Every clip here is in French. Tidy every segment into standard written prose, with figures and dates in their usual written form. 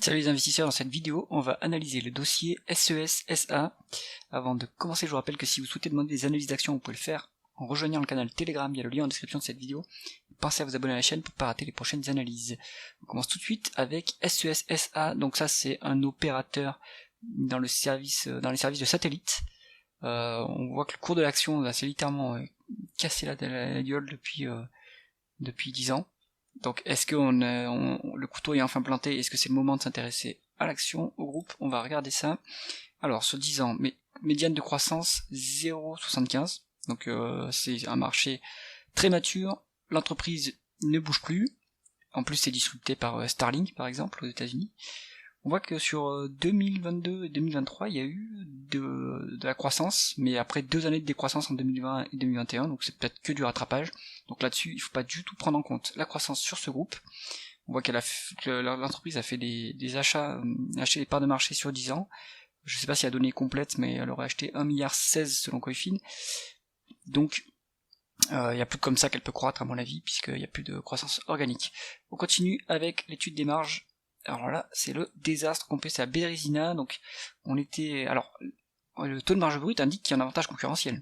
Salut les investisseurs, dans cette vidéo, on va analyser le dossier SES-SA. Avant de commencer, je vous rappelle que si vous souhaitez demander des analyses d'actions, vous pouvez le faire en rejoignant le canal Telegram, il y a le lien en description de cette vidéo. Pensez à vous abonner à la chaîne pour ne pas rater les prochaines analyses. On commence tout de suite avec SES-SA, donc ça c'est un opérateur dans les services de satellite. On voit que le cours de l'action a littéralement cassé la gueule depuis 10 ans. Donc est-ce que le couteau est enfin planté? Est-ce que c'est le moment de s'intéresser à l'action, au groupe? On va regarder ça. Alors sur 10 ans, médiane de croissance 0,75. Donc c'est un marché très mature. L'entreprise ne bouge plus. En plus c'est disrupté par Starlink par exemple aux États-Unis. On voit que sur 2022 et 2023, il y a eu de la croissance, mais après 2 années de décroissance en 2020 et 2021, donc c'est peut-être que du rattrapage. Donc là-dessus, il faut pas du tout prendre en compte la croissance sur ce groupe. On voit que l'entreprise a fait des achats, acheté des parts de marché sur 10 ans. Je sais pas si la donnée est complète, mais elle aurait acheté 1,16 milliard selon Coifin. Donc, il n'y a plus comme ça qu'elle peut croître à mon avis, puisqu'il n'y a plus de croissance organique. On continue avec l'étude des marges. Alors là, c'est le désastre complet, c'est la Bérésina, donc le taux de marge brute indique qu'il y a un avantage concurrentiel,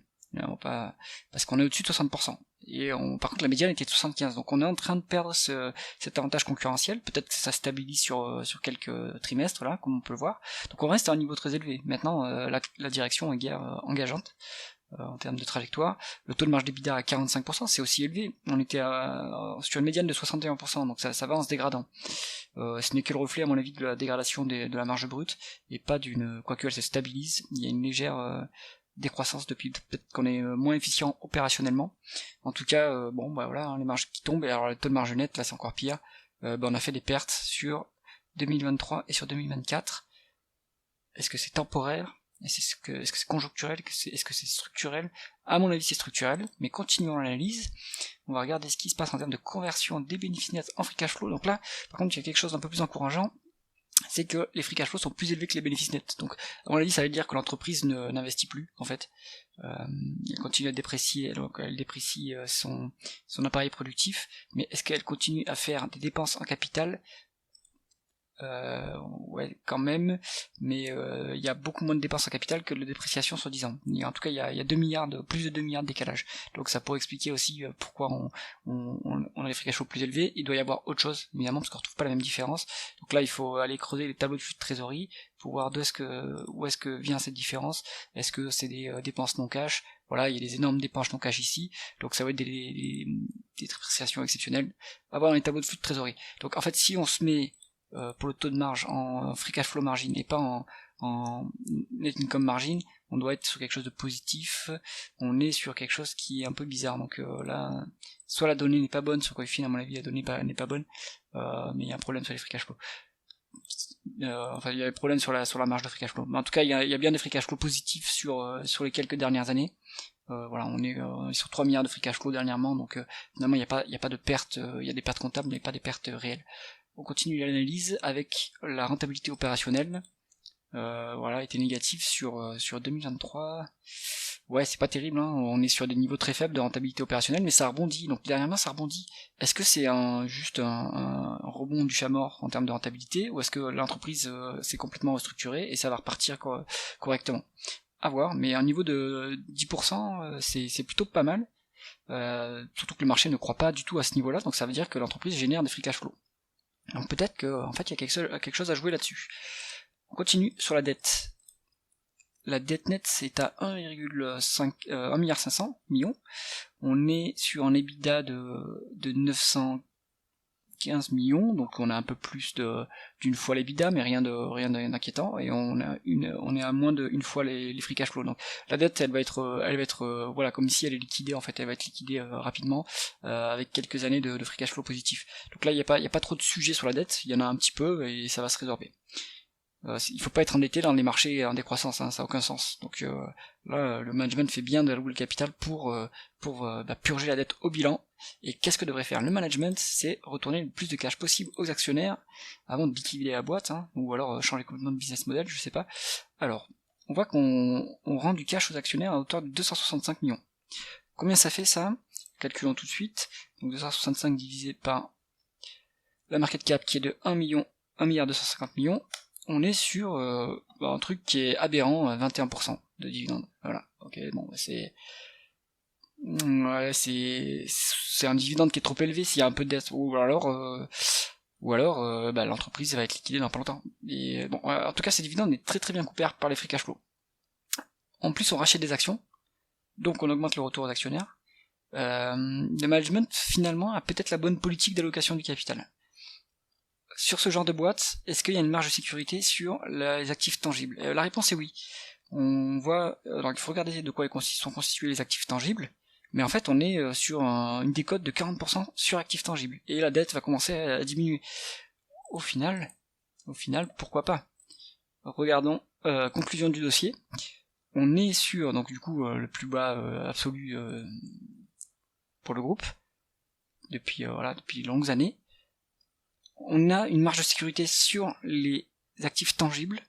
parce qu'on est au-dessus de 60%, et par contre la médiane était de 75%, donc on est en train de perdre cet avantage concurrentiel, peut-être que ça stabilise sur quelques trimestres, là, comme on peut le voir, donc on reste à un niveau très élevé. Maintenant, la direction est guère engageante, en termes de trajectoire. Le taux de marge d'EBITDA à 45%, c'est aussi élevé. On était sur une médiane de 61%, donc ça va en se dégradant. Ce n'est que le reflet, à mon avis, de la dégradation de la marge brute, et pas quoique elle se stabilise, il y a une légère décroissance depuis peut-être qu'on est moins efficient opérationnellement. En tout cas, voilà, hein, les marges qui tombent, et alors le taux de marge net, là c'est encore pire. On a fait des pertes sur 2023 et sur 2024. Est-ce que c'est temporaire? Est-ce que c'est conjoncturel? Est-ce que c'est structurel? À mon avis c'est structurel, mais continuons l'analyse. On va regarder ce qui se passe en termes de conversion des bénéfices nets en free cash flow. Donc là, par contre, il y a quelque chose d'un peu plus encourageant, c'est que les free cash flow sont plus élevés que les bénéfices nets. Donc à mon avis ça veut dire que l'entreprise n'investit plus en fait. Elle continue à déprécier, donc elle déprécie son appareil productif, mais est-ce qu'elle continue à faire des dépenses en capital? Ouais, quand même, mais il y a beaucoup moins de dépenses en capital que de dépréciation sur 10 ans. En tout cas, il y a 2 milliards plus de 2 milliards de décalage. Donc ça pourrait expliquer aussi pourquoi on a des free cash flow plus élevés. Il doit y avoir autre chose, évidemment, parce qu'on retrouve pas la même différence. Donc là, il faut aller creuser les tableaux de flux de trésorerie pour voir où est-ce que vient cette différence. Est-ce que c'est des dépenses non cash? Voilà, il y a des énormes dépenses non cash ici, donc ça va être des dépréciations exceptionnelles. Avoir les tableaux de flux de trésorerie. Donc en fait, si on se met pour le taux de marge en free cash flow margin et pas en net income margin, on doit être sur quelque chose de positif. On est sur quelque chose qui est un peu bizarre. Donc là, soit la donnée n'est pas bonne sur Coifin, à mon avis la donnée n'est pas bonne, mais il y a un problème sur les free cash flow. Enfin, il y a un problème sur la marge de free cash flow. Mais en tout cas, il y a bien des free cash flow positifs sur les quelques dernières années. Voilà, on est sur 3 milliards de free cash flow dernièrement, donc finalement il n'y a pas de pertes, il y a des pertes comptables, mais pas des pertes réelles. On continue l'analyse avec la rentabilité opérationnelle. Voilà, était négative sur 2023. Ouais, c'est pas terrible, hein. On est sur des niveaux très faibles de rentabilité opérationnelle, mais ça rebondit. Donc dernièrement, ça rebondit. Est-ce que c'est juste un rebond du chat mort en termes de rentabilité, ou est-ce que l'entreprise s'est complètement restructurée et ça va repartir correctement? À voir, mais un niveau de 10%, c'est plutôt pas mal. Surtout que le marché ne croit pas du tout à ce niveau-là, donc ça veut dire que l'entreprise génère des free cash flow. Donc peut-être qu'en fait il y a quelque chose à jouer là-dessus. On continue sur la dette. La dette nette c'est à 1,5 milliard 500 millions. On est sur un EBITDA de 915 millions, donc on a un peu plus d'une fois l'EBITDA, mais rien d'inquiétant, et on est à moins d'une fois les free cash flow. Donc la dette elle va être voilà, comme si elle est liquidée en fait, elle va être liquidée rapidement avec quelques années de free cash flow positif. Donc là il y a pas trop de sujets sur la dette, il y en a un petit peu et ça va se résorber. Il faut pas être endetté dans les marchés en décroissance, hein, ça n'a aucun sens. Donc là, le management fait bien de allouer le capital pour purger la dette au bilan. Et qu'est-ce que devrait faire le management? C'est retourner le plus de cash possible aux actionnaires avant de liquider la boîte, hein, ou alors changer complètement de business model, je sais pas. Alors, on voit qu'on rend du cash aux actionnaires à hauteur de 265 millions. Combien ça fait ça? Calculons tout de suite. Donc 265 divisé par la market cap qui est de 1 million 1,250 milliard, on est sur un truc qui est aberrant, 21% de dividendes. Voilà. Ok, bon, c'est un dividende qui est trop élevé s'il y a un peu de dette, ou alors l'entreprise va être liquidée dans pas longtemps. Et bon, en tout cas, ces dividendes est très très bien coupé par les free cash flow. En plus, on rachète des actions, donc on augmente le retour aux actionnaires. Le management finalement a peut-être la bonne politique d'allocation du capital. Sur ce genre de boîte, est-ce qu'il y a une marge de sécurité sur les actifs tangibles? La réponse est oui. On voit, alors il faut regarder de quoi sont constitués les actifs tangibles, mais en fait on est sur une décote de 40% sur actifs tangibles, et la dette va commencer à diminuer. Au final, pourquoi pas? Regardons, conclusion du dossier. On est sur, donc du coup, le plus bas absolu pour le groupe, depuis longues années. On a une marge de sécurité sur les actifs tangibles.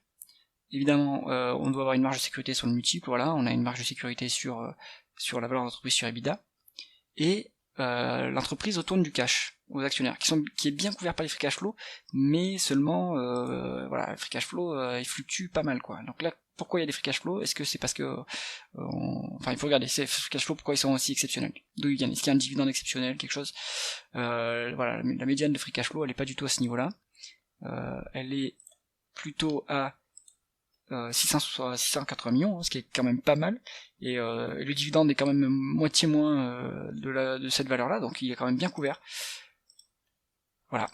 Évidemment, on doit avoir une marge de sécurité sur le multiple, voilà, on a une marge de sécurité sur la valeur d'entreprise sur EBITDA, et l'entreprise retourne du cash aux actionnaires, qui est bien couvert par les free cash flow, mais seulement, les free cash flow, ils fluctuent pas mal, quoi. Donc là, pourquoi il y a des free cash flow? Est-ce que c'est parce que, il faut regarder, ces free cash flow, pourquoi ils sont aussi exceptionnels? D'où ils viennent? Est-ce qu'il y a un dividende exceptionnel, quelque chose? La médiane de free cash flow, elle est pas du tout à ce niveau-là. Elle est plutôt à 680 millions, hein, ce qui est quand même pas mal, et le dividende est quand même moitié moins de cette valeur-là, donc il est quand même bien couvert. Voilà.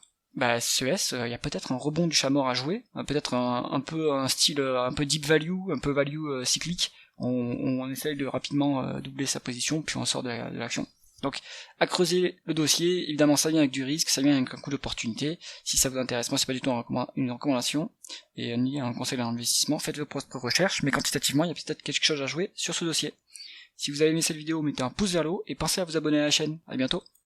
SES, il y a peut-être un rebond du chat mort à jouer, peut-être un peu un style un peu deep value, un peu value cyclique. On essaye de rapidement doubler sa position, puis on sort de l'action. Donc, à creuser le dossier, évidemment ça vient avec du risque, ça vient avec un coup d'opportunité. Si ça vous intéresse, moi c'est pas du tout une recommandation, et ni un conseil d'investissement, faites vos propres recherches, mais quantitativement il y a peut-être quelque chose à jouer sur ce dossier. Si vous avez aimé cette vidéo, mettez un pouce vers le haut, et pensez à vous abonner à la chaîne. À bientôt.